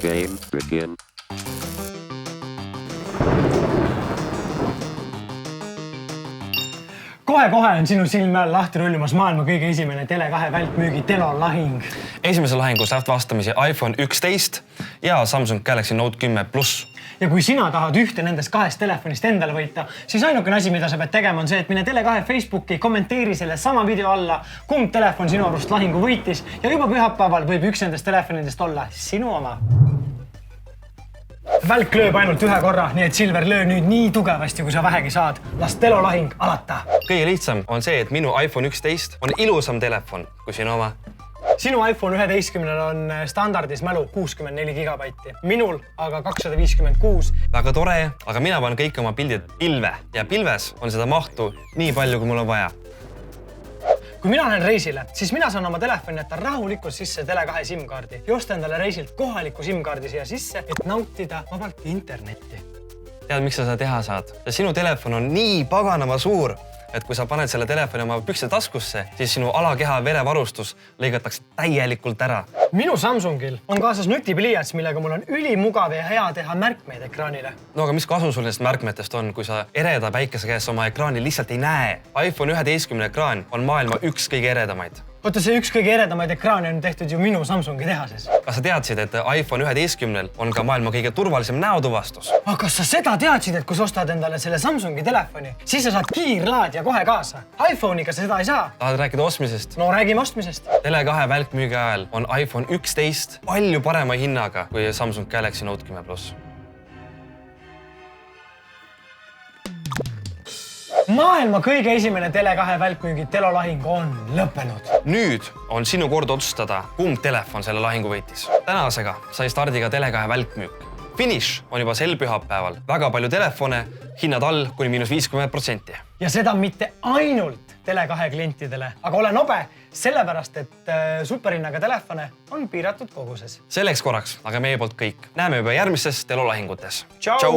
Games begin. Kohe-kohe on sinu silme all lahti rullimas maailma kõige esimene Tele2 välkmüügi telolahing. Esimese lahingu saab vastamisi iPhone 11 ja Samsung Galaxy Note 10 Plus. Ja kui sina tahad ühte nendest kahest telefonist endale võita, siis ainukene asi, mida sa pead tegema, on see, et mine Tele2 Facebooki, kommenteeri selle sama video alla, kumb telefon sinu arust lahingu võitis ja juba pühapäeval võib üks nendest telefonidest olla sinu oma. Välk lööb ainult ühe korra, nii et Silver löö nüüd nii tugevasti, kui sa vähegi saad. Las telolahing alata. Kõige lihtsam on see, et minu iPhone 11 on ilusam telefon kui sinu oma. Sinu iPhone 11 on standardis mälu 64 gigabaiti, minul aga 256. Väga tore, aga mina panen kõik oma pildid pilve ja pilves on seda mahtu nii palju, kui mul on vaja. Kui mina olen reisile, siis mina saan oma telefoni jätta rahulikult sisse Tele2 SIM-kaardi ja osta endale reisilt kohaliku SIM-kaardi siia sisse, et nautida vabalt internetti. Tead, miks sa seda teha saad? Sinu telefon on nii paganama suur, et kui sa paned selle telefoni oma pükse taskusse, siis sinu alakeha verevarustus lõigatakse täielikult ära. Minu Samsungil on kaasas nutipliiats, millega mul on ülimugav ja hea teha märkmeid ekraanile. No aga mis kasu sul nendest märkmetest on, kui sa ereda päikese käes oma ekraani lihtsalt ei näe? iPhone 11 ekraan on maailma üks kõige eredamaid. Oota, see üks kõige eredamaid ekraani on tehtud ju minu Samsungi tehases. Kas sa teadsid, et iPhone 11 on ka maailma kõige turvalisem näotuvastus? Aga kas sa seda teadsid, et kui sa ostad endale selle Samsungi telefoni, siis sa saad kiirlaadija kohe kaasa? iPhone'iga sa seda ei saa. Tahad rääkida ostmisest? No räägime ostmisest. Tele2 välkmüügi ajal on iPhone 11 palju parema hinnaga kui Samsung Galaxy Note 10 Plus. Maailma kõige esimene Tele2 välkmüügi telolahing on lõppenud. Nüüd on sinu kord otsustada, kumb telefon selle lahingu võitis. Tänasega sai stardiga Tele2 välkmüük. Finish on juba sel pühapäeval. Väga palju telefone, hinnad all kuni -50%. Ja seda mitte ainult Tele2 klientidele, aga ole nobe, sellepärast, et superhinnaga telefone on piiratud koguses. Selleks korraks aga meie poolt kõik. Näeme juba järgmistes telolahingutes. Tšau!